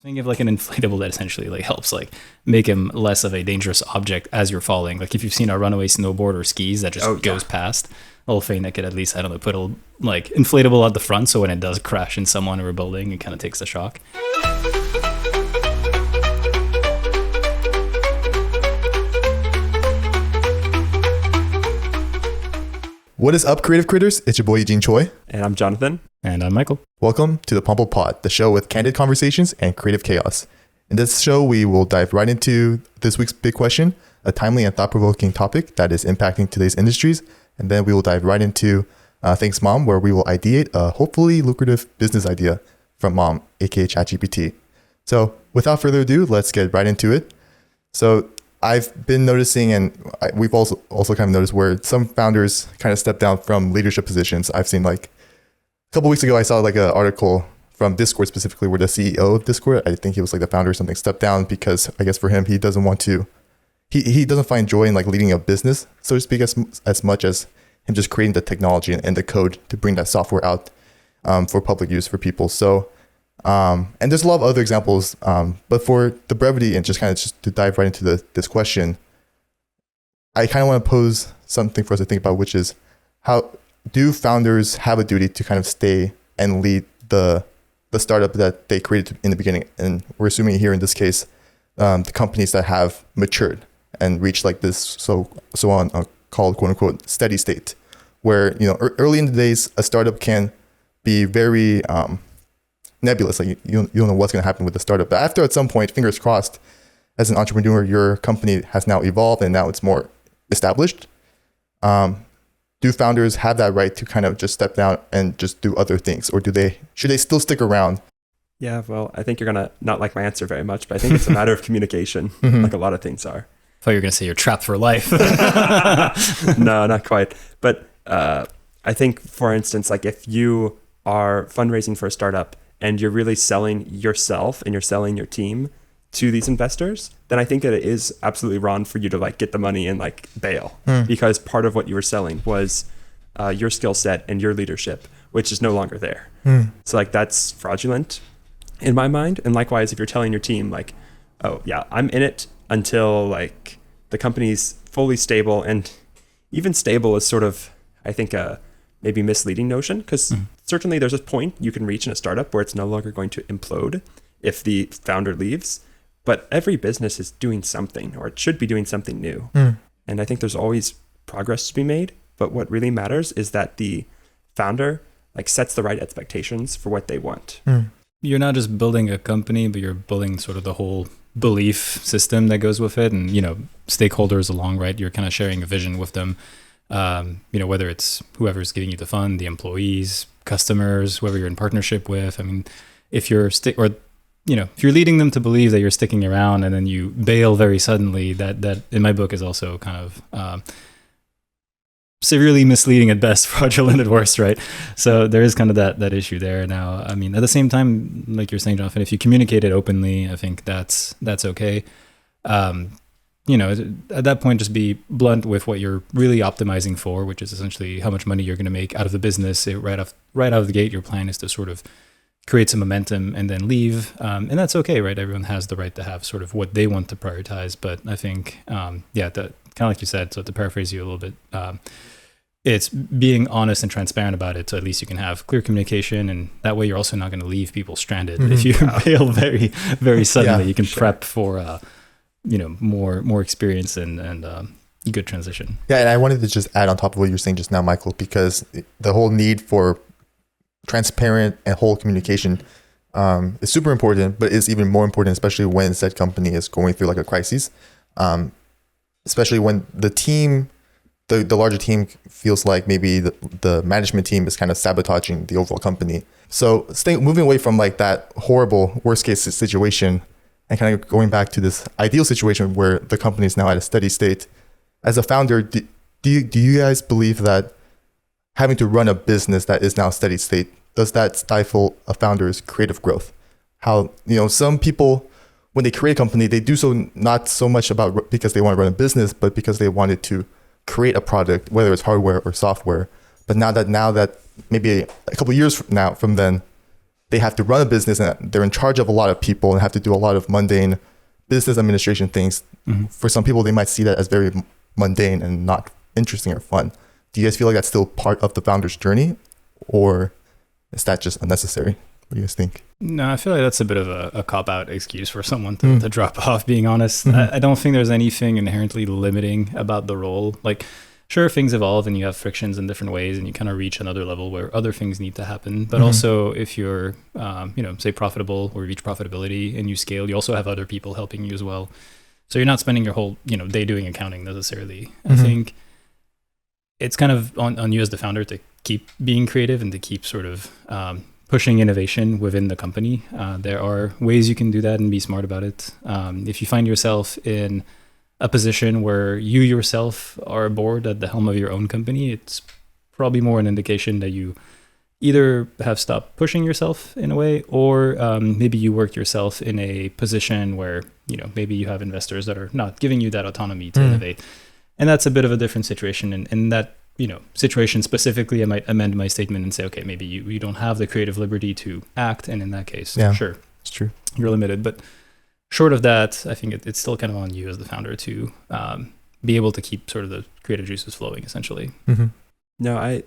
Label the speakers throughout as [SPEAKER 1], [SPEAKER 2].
[SPEAKER 1] Think of like an inflatable that essentially like helps like make him less of a dangerous object as you're falling. Like if you've seen a runaway snowboard or skis that just goes past, a little thing that could at least, I don't know, put a like inflatable at the front so when it does crash in someone or a building, it kind of takes the shock.
[SPEAKER 2] What is up, creative critters? It's your boy Eugene Choi.
[SPEAKER 3] And I'm Jonathan.
[SPEAKER 1] And I'm Michael.
[SPEAKER 2] Welcome to the Pample Pod, the show with candid conversations and creative chaos. In this show, we will dive right into this week's big question, a timely and thought-provoking topic that is impacting today's industries. And then we will dive right into Thanks Mom, where we will ideate a hopefully lucrative business idea from Mom, aka ChatGPT. So without further ado, let's get right into it. So I've been noticing, and we've also kind of noticed where some founders kind of step down from leadership positions. I've seen like a couple weeks ago, I saw like an article from Discord specifically where the CEO of Discord, I think he was like the founder or something, stepped down because I guess for him, he doesn't want to, he doesn't find joy in like leading a business, so to speak, as much as him just creating the technology and the code to bring that software out for public use for people. So, and there's a lot of other examples, but for the brevity and just to dive right into this question, I kind of want to pose something for us to think about, which is how do founders have a duty to kind of stay and lead the startup that they created in the beginning? And we're assuming here in this case, the companies that have matured and reached like this so on called quote unquote steady state, where early in the days a startup can be very nebulous, like you don't know what's going to happen with the startup. But after at some point, fingers crossed, as an entrepreneur, your company has now evolved and now it's more established. Do founders have that right to kind of just step down and just do other things, or should they still stick around?
[SPEAKER 3] Yeah, well, I think you're gonna not like my answer very much, but I think it's a matter of communication, like a lot of things are.
[SPEAKER 1] I thought you were going to say you're trapped for life.
[SPEAKER 3] No, not quite. But I think, for instance, like if you are fundraising for a startup and you're really selling yourself and you're selling your team to these investors, then I think that it is absolutely wrong for you to like get the money and like bail, because part of what you were selling was your skill set and your leadership, which is no longer there. So like that's fraudulent in my mind. And likewise, if you're telling your team like, oh yeah, I'm in it until like the company's fully stable, and even stable is sort of, I think, a maybe misleading notion, because certainly there's a point you can reach in a startup where it's no longer going to implode if the founder leaves. But every business is doing something, or it should be doing something new. And I think there's always progress to be made. But what really matters is that the founder like sets the right expectations for what they want.
[SPEAKER 1] You're not just building a company, but you're building sort of the whole belief system that goes with it. And, stakeholders along, right? You're kind of sharing a vision with them. Whether it's whoever's giving you the fund, the employees, customers, whoever you're in partnership with. I mean, if you're if you're leading them to believe that you're sticking around and then you bail very suddenly, that in my book is also kind of severely misleading at best, fraudulent at worst, right? So there is kind of that issue there. Now, I mean, at the same time, like you're saying, Jonathan, if you communicate it openly, I think that's okay. At that point, just be blunt with what you're really optimizing for, which is essentially how much money you're going to make out of the business. Right out of the gate, your plan is to sort of create some momentum and then leave. And that's okay, right? Everyone has the right to have sort of what they want to prioritize. But I think, kind of like you said, so to paraphrase you a little bit, it's being honest and transparent about it. So at least you can have clear communication, and that way you're also not going to leave people stranded. If you bail very, very suddenly, you can prep for, more experience and good transition.
[SPEAKER 2] Yeah, and I wanted to just add on top of what you were saying just now, Michael, because the whole need for transparent and whole communication is super important, but it's even more important, especially when said company is going through like a crisis, especially when the team, the larger team feels like maybe the management team is kind of sabotaging the overall company. So moving away from like that horrible worst case situation and kind of going back to this ideal situation where the company is now at a steady state. As a founder, do you guys believe that having to run a business that is now steady state, does that stifle a founder's creative growth? How, some people, when they create a company, they do so not so much about because they want to run a business, but because they wanted to create a product, whether it's hardware or software. But now that maybe a couple of years from then, they have to run a business and they're in charge of a lot of people and have to do a lot of mundane business administration things. For some people, they might see that as very mundane and not interesting or fun. Do you guys feel like that's still part of the founder's journey, or is that just unnecessary? What do you guys think?
[SPEAKER 1] No, I feel like that's a bit of a cop-out excuse for someone to drop off, being honest. I don't think there's anything inherently limiting about the role. Like, sure, things evolve and you have frictions in different ways and you kind of reach another level where other things need to happen. But also if you're, say profitable or reach profitability and you scale, you also have other people helping you as well. So you're not spending your whole, day doing accounting necessarily. I think it's kind of on you as the founder to keep being creative and to keep sort of pushing innovation within the company. There are ways you can do that and be smart about it. If you find yourself in a position where you yourself are bored at the helm of your own company, it's probably more an indication that you either have stopped pushing yourself in a way, or maybe you work yourself in a position where, maybe you have investors that are not giving you that autonomy to innovate. And that's a bit of a different situation. And in that, situation specifically, I might amend my statement and say, okay, maybe you don't have the creative liberty to act. And in that case, sure,
[SPEAKER 2] it's true.
[SPEAKER 1] You're limited. But short of that, I think it's still kind of on you as the founder to be able to keep sort of the creative juices flowing, essentially.
[SPEAKER 3] No, I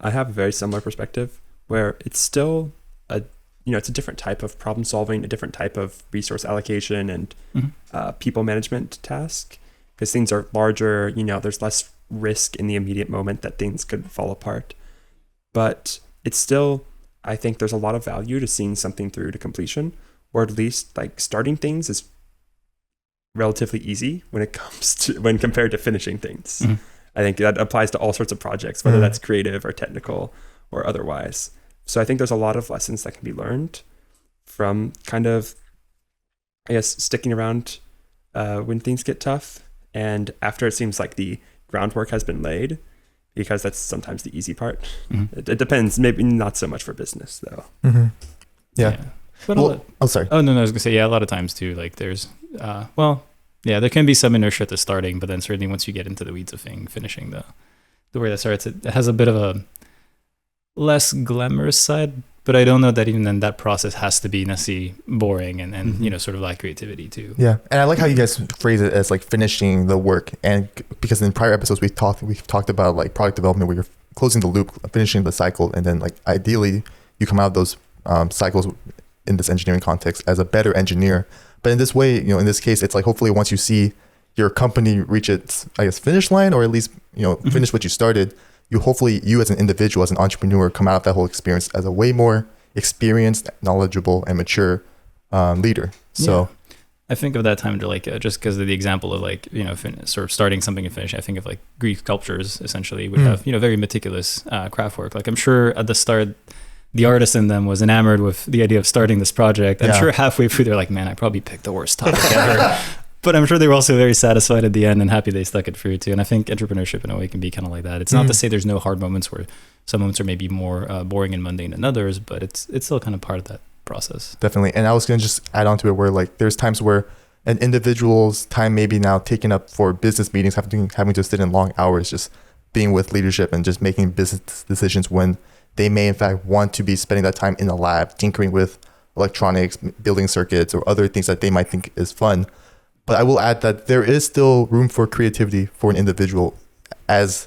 [SPEAKER 3] have a very similar perspective where it's still it's a different type of problem solving, a different type of resource allocation and people management task, because things are larger, there's less risk in the immediate moment that things could fall apart. But it's still, I think there's a lot of value to seeing something through to completion, or at least like starting things is relatively easy when compared to finishing things. I think that applies to all sorts of projects, whether that's creative or technical or otherwise. So I think there's a lot of lessons that can be learned from kind of, I guess, sticking around when things get tough and after it seems like the groundwork has been laid, because that's sometimes the easy part. It depends, maybe not so much for business though.
[SPEAKER 2] Yeah.
[SPEAKER 1] But
[SPEAKER 2] sorry.
[SPEAKER 1] Oh, no, I was gonna say, a lot of times too, like there's, there can be some inertia at the starting, but then certainly once you get into the weeds of finishing the way that starts, it has a bit of a less glamorous side, but I don't know that even then that process has to be necessarily boring and sort of lack creativity too.
[SPEAKER 2] Yeah. And I like how you guys phrase it as like finishing the work. And because in prior episodes, we've talked about like product development where you're closing the loop, finishing the cycle. And then like ideally you come out of those cycles in this engineering context as a better engineer. But in this way, in this case, it's like hopefully once you see your company reach its, I guess, finish line, or at least, finish what you started, you as an individual, as an entrepreneur, come out of that whole experience as a way more experienced, knowledgeable, and mature leader. So
[SPEAKER 1] I think of that time to like, just because of the example of like, sort of starting something and finishing, I think of like Greek sculptures essentially would have, very meticulous craft work. Like I'm sure at the start, the artist in them was enamored with the idea of starting this project. I'm sure halfway through, they're like, man, I probably picked the worst topic ever. But I'm sure they were also very satisfied at the end and happy they stuck it through too. And I think entrepreneurship in a way can be kind of like that. It's not to say there's no hard moments, where some moments are maybe more boring and mundane than others, but it's still kind of part of that process.
[SPEAKER 2] Definitely. And I was going to just add on to it where like there's times where an individual's time may be now taken up for business meetings, having to sit in long hours, just being with leadership and just making business decisions when they may in fact want to be spending that time in the lab, tinkering with electronics, building circuits, or other things that they might think is fun. But I will add that there is still room for creativity for an individual as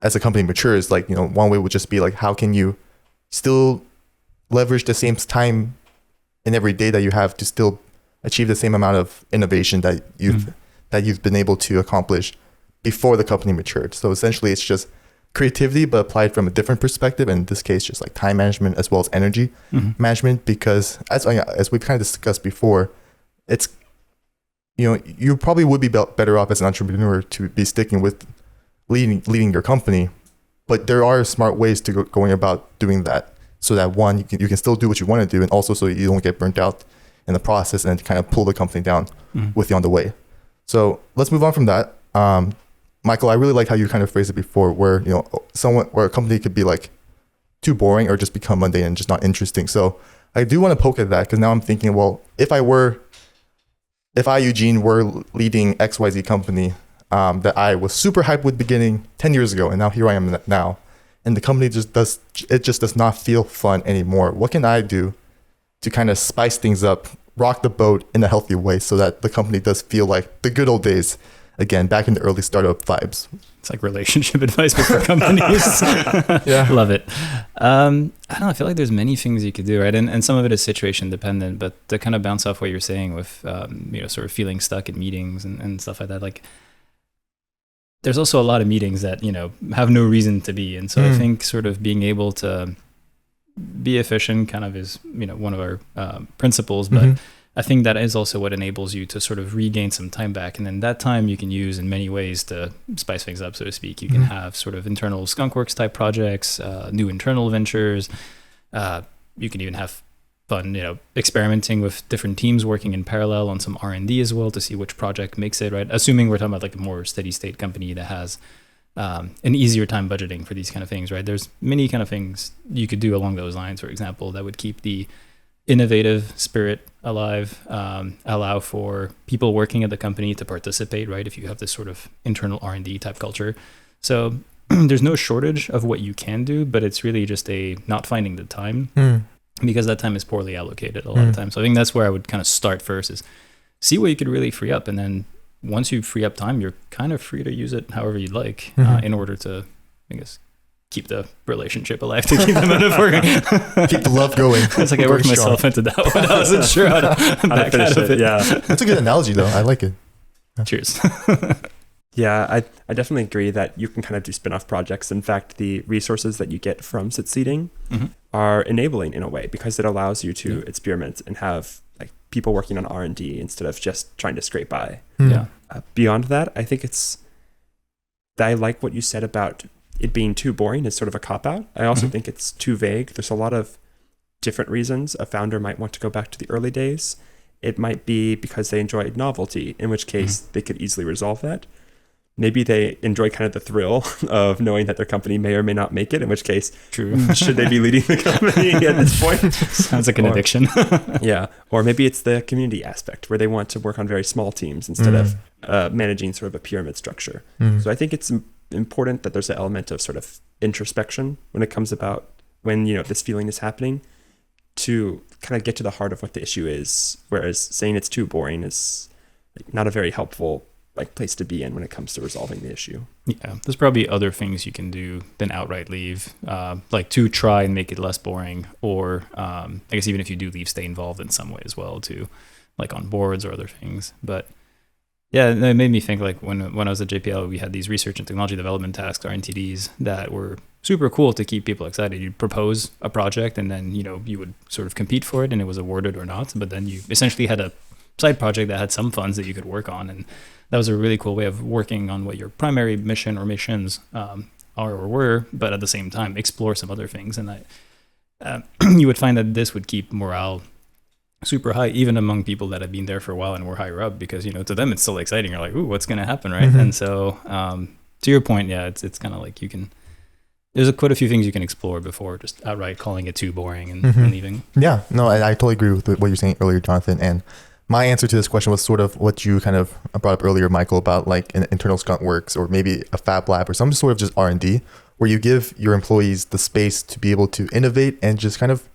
[SPEAKER 2] a company matures. Like, one way would just be like, how can you still leverage the same time in every day that you have to still achieve the same amount of innovation that you've been able to accomplish before the company matured. So essentially it's just creativity, but applied from a different perspective. And in this case, just like time management as well as energy management, because as we've kind of discussed before, it's, you probably would be better off as an entrepreneur to be sticking with leading your company, but there are smart ways to going about doing that, so that one, you can still do what you want to do, and also so you don't get burnt out in the process and kind of pull the company down with you on the way. So let's move on from that. Michael, I really like how you kind of phrased it before, where where a company could be like too boring or just become mundane and just not interesting. So I do want to poke at that, because now I'm thinking, well, if I, Eugene, were leading XYZ company that I was super hyped with beginning 10 years ago, and now here I am now, and the company just does not feel fun anymore. What can I do to kind of spice things up, rock the boat in a healthy way so that the company does feel like the good old days again, back in the early startup vibes?
[SPEAKER 1] It's like relationship advice but for companies.
[SPEAKER 2] Yeah.
[SPEAKER 1] Love it. I don't know. I feel like there's many things you could do, right? And some of it is situation dependent, but to kind of bounce off what you're saying with, sort of feeling stuck in meetings and stuff like that, like there's also a lot of meetings that, have no reason to be. And so I think sort of being able to be efficient kind of is, one of our principles, but I think that is also what enables you to sort of regain some time back. And then that time you can use in many ways to spice things up, so to speak. You can have sort of internal skunkworks type projects, new internal ventures. You can even have fun, experimenting with different teams working in parallel on some R&D as well to see which project makes it, right? Assuming we're talking about like a more steady state company that has an easier time budgeting for these kind of things, right? There's many kind of things you could do along those lines, for example, that would keep the innovative spirit alive, allow for people working at the company to participate, right? If you have this sort of internal R&D type culture. So there's no shortage of what you can do, but it's really just a not finding the time because that time is poorly allocated a lot of times. So I think that's where I would kind of start first, is see what you could really free up. And then once you free up time, you're kind of free to use it however you'd like in order to, I guess, keep the relationship alive, to keep the metaphor
[SPEAKER 2] keep the love going.
[SPEAKER 1] It's like I worked myself into that one. I wasn't sure how to back out of it.
[SPEAKER 3] Yeah,
[SPEAKER 2] that's a good analogy though. I like it.
[SPEAKER 1] Cheers.
[SPEAKER 3] Yeah, I definitely agree that you can kind of do spin-off projects. In fact, the resources that you get from succeeding are enabling in a way, because it allows you to experiment and have like people working on R&D instead of just trying to scrape by.
[SPEAKER 1] Yeah.
[SPEAKER 3] Beyond that, I think I like what you said about it being too boring is sort of a cop-out. I also think it's too vague. There's a lot of different reasons a founder might want to go back to the early days. It might be because they enjoy novelty, in which case they could easily resolve that. Maybe they enjoy kind of the thrill of knowing that their company may or may not make it, in which case, should they be leading the company at this point?
[SPEAKER 1] Sounds like an addiction.
[SPEAKER 3] Yeah. Or maybe it's the community aspect where they want to work on very small teams instead of managing sort of a pyramid structure. So I think it's important that there's an element of sort of introspection when it comes about when, this feeling is happening, to kind of get to the heart of what the issue is. Whereas saying it's too boring is not a very helpful place to be in when it comes to resolving the issue.
[SPEAKER 1] Yeah, there's probably other things you can do than outright leave, like to try and make it less boring, or I guess even if you do leave, stay involved in some way as well, too, like on boards or other things. But yeah, it made me think, like when I was at JPL, we had these research and technology development tasks, RNTDs, that were super cool to keep people excited. You'd propose a project and then, you would sort of compete for it and it was awarded or not. But then you essentially had a side project that had some funds that you could work on. And that was a really cool way of working on what your primary mission or missions are or were, but at the same time, explore some other things. And you would find that this would keep morale super high, even among people that have been there for a while and were higher up, because, to them, it's still exciting. You're like, ooh, what's going to happen, right? And so to your point, yeah, it's kind of like there's quite a few things you can explore before just outright calling it too boring and leaving.
[SPEAKER 2] Yeah, no, I totally agree with what you're saying earlier, Jonathan. And my answer to this question was sort of what you kind of brought up earlier, Michael, about like an internal skunk works or maybe a fab lab or some sort of just R&D, where you give your employees the space to be able to innovate and just kind of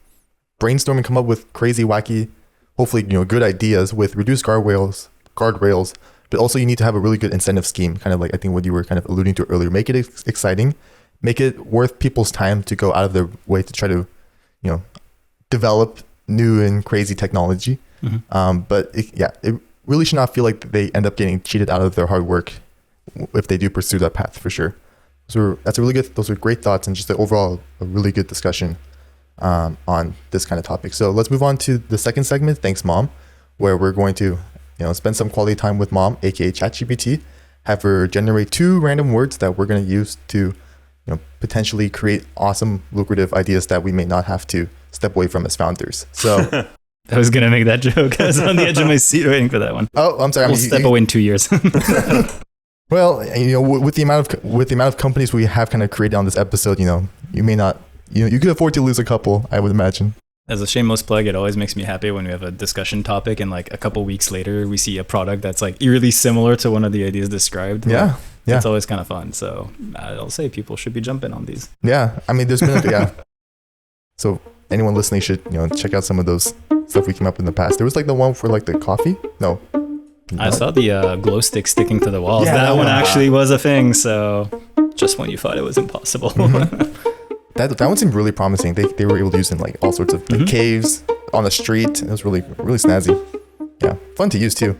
[SPEAKER 2] brainstorm and come up with crazy, wacky, hopefully, good ideas with reduced guardrails, but also you need to have a really good incentive scheme, kind of like I think what you were kind of alluding to earlier. Make it exciting, make it worth people's time to go out of their way to try to, develop new and crazy technology. But it really should not feel like they end up getting cheated out of their hard work if they do pursue that path, for sure. So those are great thoughts, and just overall a really good discussion on this kind of topic. So let's move on to the second segment, Thanks Mom, where we're going to spend some quality time with Mom, aka ChatGPT, have her generate 2 random words that we're going to use to potentially create awesome, lucrative ideas that we may not have to step away from as founders. So
[SPEAKER 1] I was going to make that joke. I was on the edge of my seat waiting for that one.
[SPEAKER 2] Oh, I'm sorry.
[SPEAKER 1] We'll step away in 2 years.
[SPEAKER 2] Well, with the amount of companies we have kind of created on this episode, you may not, you could afford to lose a couple, I would imagine.
[SPEAKER 1] As a shameless plug, it always makes me happy when we have a discussion topic and like a couple weeks later we see a product that's like eerily similar to one of the ideas described.
[SPEAKER 2] Yeah.
[SPEAKER 1] It's always kind of fun. So I'll say people should be jumping on these.
[SPEAKER 2] Yeah. I mean, there's been So anyone listening should, check out some of those stuff we came up in the past. There was like the one for like the coffee. No.
[SPEAKER 1] I saw the glow stick sticking to the walls.
[SPEAKER 2] Yeah,
[SPEAKER 1] that one actually was a thing. So just when you thought it was impossible.
[SPEAKER 2] That one seemed really promising. They were able to use it in like all sorts of like, caves, on the street. It was really, really snazzy. Yeah. Fun to use too.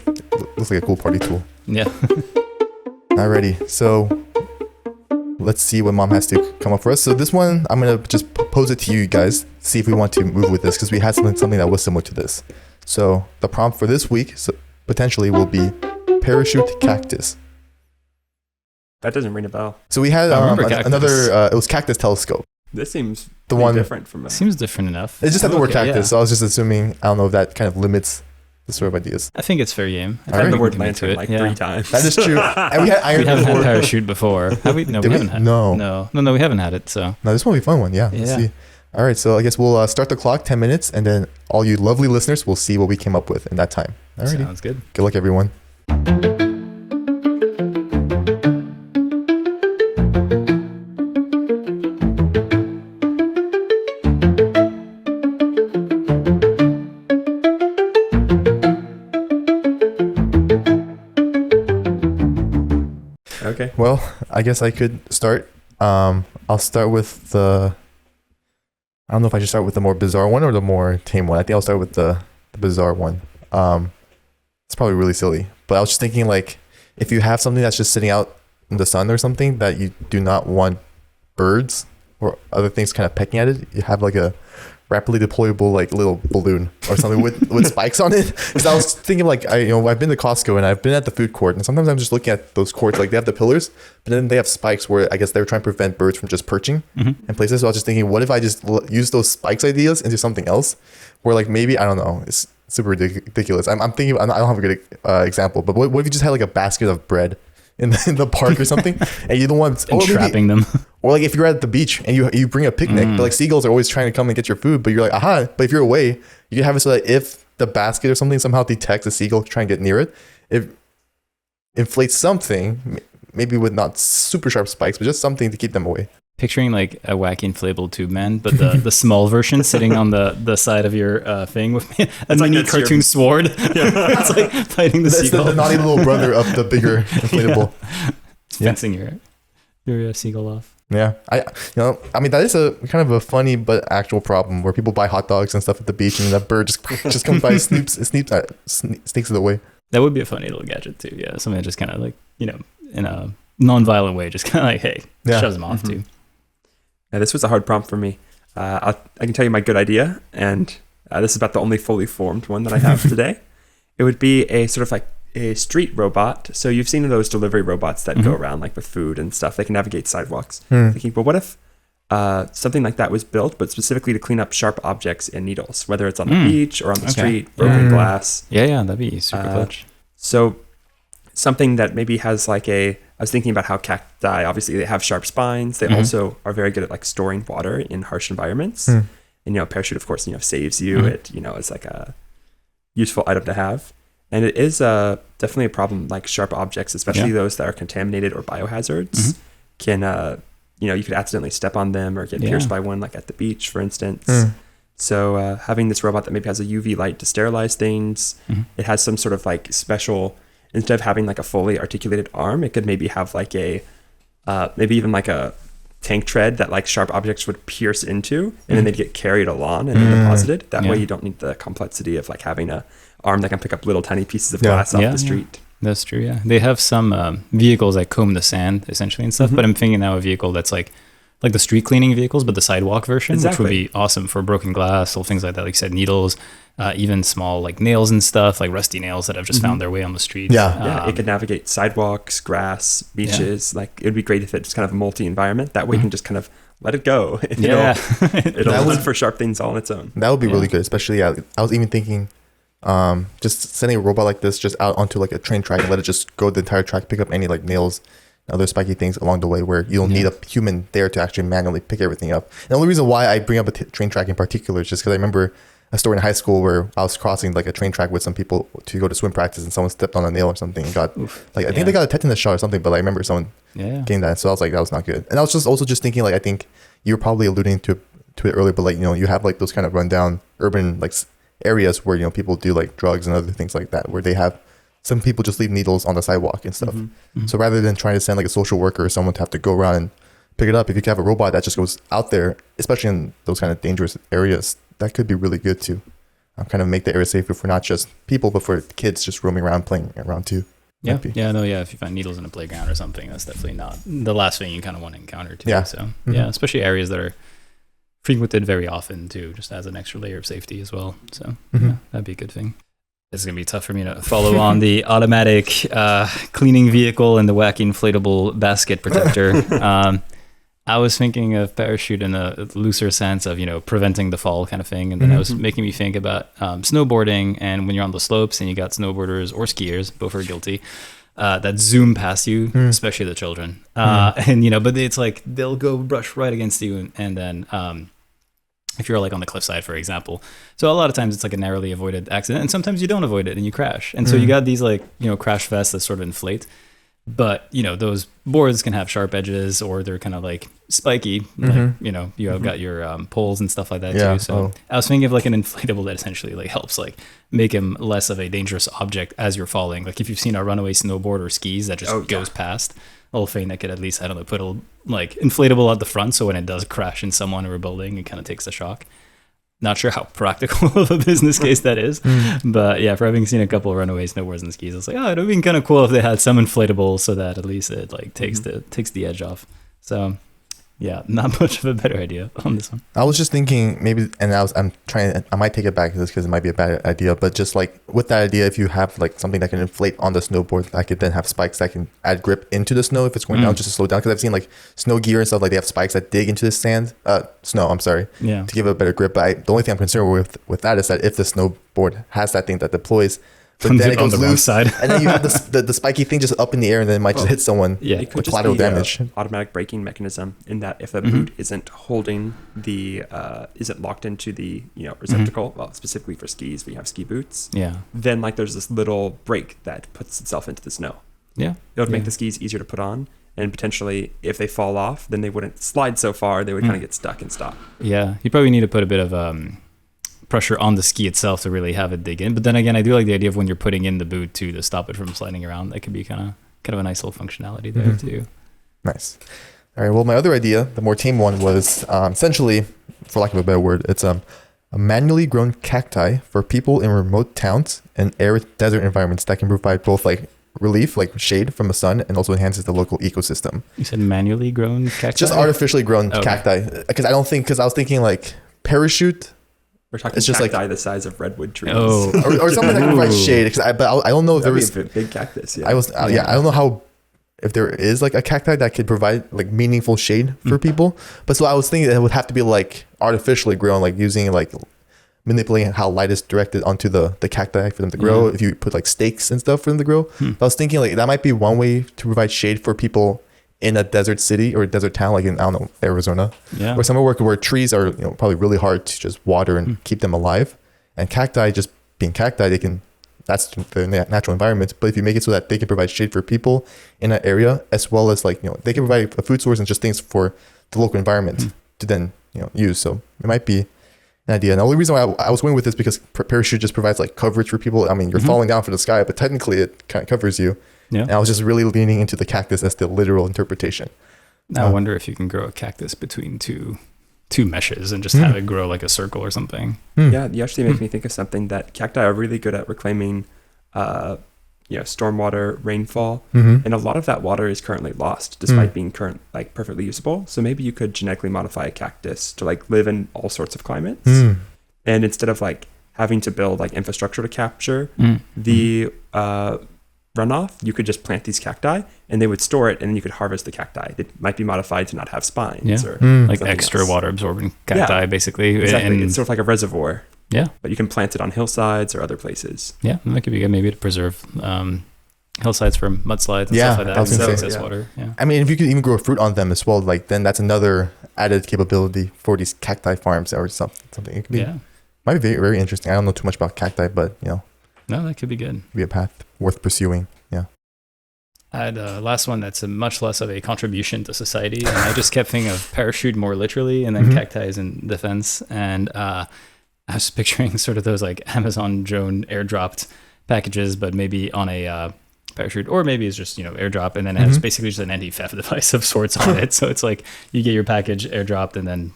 [SPEAKER 2] Looks like a cool party tool.
[SPEAKER 1] Yeah.
[SPEAKER 2] Alrighty. So let's see what mom has to come up for us. So this one, I'm going to just pose it to you guys. See if we want to move with this because we had something that was similar to this. So the prompt for this week potentially will be parachute cactus.
[SPEAKER 3] That doesn't ring a bell.
[SPEAKER 2] So we had another, it was cactus telescope.
[SPEAKER 3] This seems
[SPEAKER 2] the one
[SPEAKER 3] different from us.
[SPEAKER 1] Seems different enough.
[SPEAKER 2] It just had the word cactus, so I was just assuming, I don't know if that kind of limits the sort of ideas.
[SPEAKER 1] I think it's fair game.
[SPEAKER 3] I've had the word lantern like 3 times.
[SPEAKER 2] That is true. And we had iron.
[SPEAKER 1] We haven't had parachute before. Have we? No, we haven't had it.
[SPEAKER 2] No,
[SPEAKER 1] we haven't had it. So
[SPEAKER 2] no, this one will be a fun one. Yeah. Let's see. All right, so I guess we'll start the clock 10 minutes, and then all you lovely listeners will see what we came up with in that time. All right.
[SPEAKER 1] Sounds good.
[SPEAKER 2] Good luck, everyone.
[SPEAKER 3] Okay.
[SPEAKER 2] Well, I guess I could start. I'll start with I don't know if I should start with the more bizarre one or the more tame one. I think I'll start with the bizarre one. It's probably really silly, but I was just thinking like if you have something that's just sitting out in the sun or something that you do not want birds or other things kind of pecking at it, you have like a rapidly deployable like little balloon or something with spikes on it. Because I was thinking like I've been to Costco and I've been at the food court and sometimes I'm just looking at those courts, like they have the pillars, but then they have spikes where I guess they're trying to prevent birds from just perching in places. So I was just thinking, what if I just use those spikes ideas into something else where like maybe, I don't know, it's super ridiculous. I'm thinking, I don't have a good example, but what if you just had like a basket of bread in the park or something, and you don't want
[SPEAKER 1] trapping them,
[SPEAKER 2] or like if you're at the beach and you bring a picnic, but like seagulls are always trying to come and get your food, but you're like but if you're away, you can have it so that if the basket or something somehow detects a seagull trying to get near it, it inflates something, maybe with not super sharp spikes, but just something to keep them away.
[SPEAKER 1] Picturing like a wacky inflatable tube man, but the small version sitting on the side of your thing with a mini cartoon sword. It's like fighting the seagull.
[SPEAKER 2] The naughty little brother of the bigger inflatable.
[SPEAKER 1] Fencing your seagull off.
[SPEAKER 2] Yeah, I mean that is a kind of a funny but actual problem where people buy hot dogs and stuff at the beach and that bird just comes by, sneaks it away.
[SPEAKER 1] That would be a funny little gadget too. Yeah, something that just kind of like in a non-violent way, just kind of like shoves them off too.
[SPEAKER 3] Yeah, this was a hard prompt for me. I can tell you my good idea, and this is about the only fully formed one that I have today. It would be a sort of like a street robot. So you've seen those delivery robots that go around like with food and stuff. They can navigate sidewalks. Thinking, well, what if something like that was built, but specifically to clean up sharp objects and needles, whether it's on the beach or on the street, broken glass.
[SPEAKER 1] Yeah, that'd be super clutch.
[SPEAKER 3] So something that maybe has like I was thinking about how cacti, obviously they have sharp spines. They also are very good at like storing water in harsh environments. And, parachute, of course, saves you. It, is like a useful item to have. And it is definitely a problem, like sharp objects, especially those that are contaminated or biohazards, can, you could accidentally step on them or get pierced by one, like at the beach, for instance. So having this robot that maybe has a UV light to sterilize things, it has some sort of like special, instead of having like a fully articulated arm, it could maybe have like maybe even like a tank tread that like sharp objects would pierce into, and then they'd get carried along and deposited. That way you don't need the complexity of like having a arm that can pick up little tiny pieces of glass off the street.
[SPEAKER 1] That's true. Yeah, they have some vehicles that comb the sand essentially and stuff. But I'm thinking now a vehicle that's like the street cleaning vehicles, but the sidewalk version, which would be awesome for broken glass or things like that. Like you said, needles, even small like nails and stuff, like rusty nails that have just found their way on the street.
[SPEAKER 3] It could navigate sidewalks, grass, beaches. Like it would be great if it's kind of a multi-environment. That way you can just kind of let it go. It'll look for sharp things all on its own.
[SPEAKER 2] That would be really good, especially I was even thinking just sending a robot like this just out onto like a train track and let it just go the entire track, pick up any like nails, other spiky things along the way where you don't need a human there to actually manually pick everything up. And the only reason why I bring up a train track in particular is just because I remember a story in high school where I was crossing like a train track with some people to go to swim practice, and someone stepped on a nail or something and got like I think they got a tetanus shot or something. But I remember someone getting that, so I was like, that was not good. And I was just thinking, like, I think you're probably alluding to it earlier, but like, you know, you have like those kind of rundown urban like areas where, you know, people do like drugs and other things like that, where they have some people just leave needles on the sidewalk and stuff. So rather than trying to send like a social worker or someone to have to go around and pick it up, if you can have a robot that just goes out there, especially in those kind of dangerous areas, that could be really good to kind of make the area safer for not just people, but for kids just roaming around, playing around too.
[SPEAKER 1] If you find needles in a playground or something, that's definitely not the last thing you kind of want to encounter too. Especially areas that are frequented very often too, just as an extra layer of safety as well. So that'd be a good thing. It's going to be tough for me to follow on the automatic cleaning vehicle and the wacky inflatable basket protector. I was thinking of parachute in a looser sense of, you know, preventing the fall kind of thing. And then I was making me think about snowboarding, and when you're on the slopes and you got snowboarders or skiers, both are guilty, that zoom past you, especially the children. And, you know, but it's like they'll go brush right against you. And then if you're like on the cliffside, for example. So a lot of times it's like a narrowly avoided accident, and sometimes you don't avoid it and you crash. And so you got these like, you know, crash vests that sort of inflate. But, you know, those boards can have sharp edges, or they're kind of like spiky. Like, you know, you have got your poles and stuff like that too. So I was thinking of like an inflatable that essentially like helps like make him less of a dangerous object as you're falling. Like if you've seen a runaway snowboard or skis that just goes past, a little thing that could at least, I don't know, put a like inflatable at the front, so when it does crash in someone or a building, it kind of takes the shock. Not sure how practical of a business case that is, but yeah, for having seen a couple of runaway snowboards and skis, I was like, oh, it would be kind of cool if they had some inflatable so that at least it like takes the edge off. So yeah, not much of a better idea on this one.
[SPEAKER 2] I was just thinking maybe, and I might take it back because it might be a bad idea, but just like with that idea, if you have like something that can inflate on the snowboard, I could then have spikes that can add grip into the snow if it's going down, just to slow down. Because I've seen like snow gear and stuff, like they have spikes that dig into the snow, to give it a better grip. But the only thing I'm concerned with that is that if the snowboard has that thing that deploys, but then it goes on the loose side, and then you have the spiky thing just up in the air, and then it might just hit someone with collateral damage.
[SPEAKER 3] Automatic braking mechanism, in that if the boot isn't holding isn't locked into the, you know, receptacle, well, specifically for skis, when you have ski boots, then like there's this little brake that puts itself into the snow. It would make the skis easier to put on, and potentially if they fall off, then they wouldn't slide so far, they would kind of get stuck and stop. You probably need to put a bit of pressure on the ski itself to really have it dig in. But then again, I do like the idea of when you're putting in the boot to stop it from sliding around. That could be kind of a nice little functionality there too.
[SPEAKER 2] Nice. All right. Well, my other idea, the more tame one, was essentially, for lack of a better word, it's a manually grown cacti for people in remote towns and arid desert environments that can provide both like relief, like shade from the sun, and also enhances the local ecosystem.
[SPEAKER 1] You said manually grown cacti?
[SPEAKER 2] Just artificially grown cacti. Because I was thinking like parachute.
[SPEAKER 3] We're talking cacti the size of redwood trees.
[SPEAKER 2] Or something that can provide shade. But I don't know if there is
[SPEAKER 3] a big cactus.
[SPEAKER 2] I don't know if there is like a cacti that could provide like meaningful shade for people. But so I was thinking that it would have to be like artificially grown, like using like manipulating how light is directed onto the cacti for them to grow. If you put like stakes and stuff for them to grow. But I was thinking like that might be one way to provide shade for people in a desert city or a desert town, like in, I don't know, Arizona, or somewhere where trees are, you know, probably really hard to just water and keep them alive. And cacti, just being cacti, that's the natural environment. But if you make it so that they can provide shade for people in that area, as well as like, you know, they can provide a food source and just things for the local environment to then, you know, use. So it might be an idea. And the only reason why I was going with this because parachute just provides like coverage for people. I mean, you're falling down from the sky, but technically it kind of covers you. And I was just really leaning into the cactus as the literal interpretation.
[SPEAKER 1] I wonder if you can grow a cactus between two meshes and just have it grow like a circle or something.
[SPEAKER 3] Yeah, you actually make me think of something that cacti are really good at reclaiming, stormwater, rainfall, and a lot of that water is currently lost despite being perfectly usable. So maybe you could genetically modify a cactus to like live in all sorts of climates, and instead of like having to build like infrastructure to capture the runoff, you could just plant these cacti and they would store it, and then you could harvest the cacti. It might be modified to not have spines or
[SPEAKER 1] like extra water absorbing cacti, basically.
[SPEAKER 3] Exactly. And it's sort of like a reservoir.
[SPEAKER 1] Yeah.
[SPEAKER 3] But you can plant it on hillsides or other places.
[SPEAKER 1] Yeah, that could be good, maybe to preserve hillsides from mudslides and stuff like that. Excess water. Yeah.
[SPEAKER 2] I mean, if you could even grow fruit on them as well, like then that's another added capability for these cacti farms or something. It could be Might be very, very interesting. I don't know too much about cacti, but
[SPEAKER 1] no, that could be good.
[SPEAKER 2] Be a path worth pursuing. Yeah.
[SPEAKER 1] I had a last one that's a much less of a contribution to society, and I just kept thinking of parachute more literally, and then cacti is in defense. And I was picturing sort of those like Amazon drone airdropped packages, but maybe on a parachute, or maybe it's just airdrop, and then it has basically just an anti-theft device of sorts on it. So it's like you get your package airdropped, and then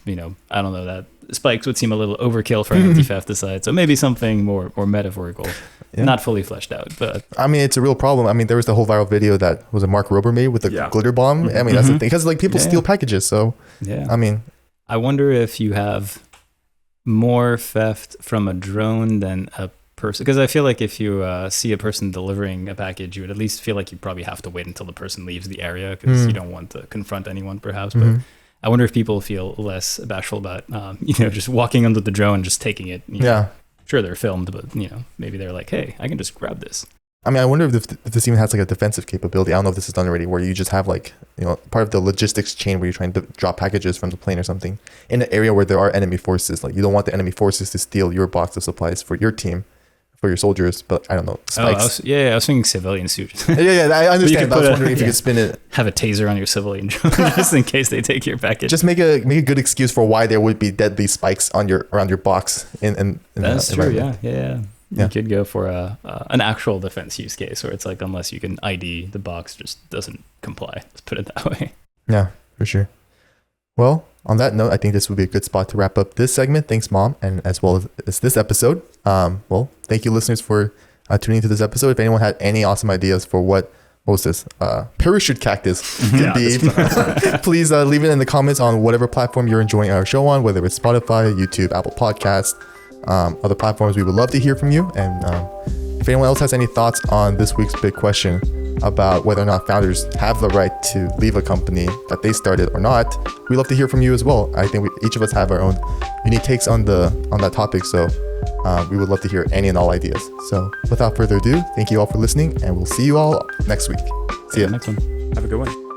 [SPEAKER 1] I don't know, that spikes would seem a little overkill for an anti-theft aside. So maybe something more metaphorical. Yeah. Not fully fleshed out, but
[SPEAKER 2] I mean, it's a real problem. I mean, there was the whole viral video that was a Mark Rober made with the glitter bomb. I mean, that's the thing, because like people steal packages. So I mean,
[SPEAKER 1] I wonder if you have more theft from a drone than a person, because I feel like if you see a person delivering a package, you would at least feel like you probably have to wait until the person leaves the area, because you don't want to confront anyone, perhaps. But I wonder if people feel less bashful about just walking under the drone and just taking it. Sure, they're filmed, but maybe they're like, hey, I can just grab this.
[SPEAKER 2] I mean, I wonder if this even has like a defensive capability. I don't know if this is done already, where you just have like part of the logistics chain where you're trying to drop packages from the plane or something in an area where there are enemy forces. Like you don't want the enemy forces to steal your box of supplies for your team, for your soldiers. But I don't know, spikes.
[SPEAKER 1] I was thinking civilian suit.
[SPEAKER 2] yeah, I understand. I was wondering if you could spin it.
[SPEAKER 1] Have a taser on your civilian drone just in case they take your package.
[SPEAKER 2] Just make a good excuse for why there would be deadly spikes around your box.
[SPEAKER 1] That's true. Yeah. You could go for an actual defense use case where it's like, unless you can ID, the box just doesn't comply. Let's put it that way.
[SPEAKER 2] Yeah, for sure. Well, on that note, I think this would be a good spot to wrap up this segment. Thanks, Mom, and as well as this episode. Well, thank you, listeners, for tuning into this episode. If anyone had any awesome ideas for what was this parachute cactus could be, please leave it in the comments on whatever platform you're enjoying our show on, whether it's Spotify, YouTube, Apple Podcasts, other platforms. We would love to hear from you. And if anyone else has any thoughts on this week's big question about whether or not founders have the right to leave a company that they started or not, we'd love to hear from you as well. I think each of us have our own unique takes on that topic. So we would love to hear any and all ideas. So without further ado, thank you all for listening, and we'll see you all next week. See ya.
[SPEAKER 1] Next one.
[SPEAKER 3] Have a good one.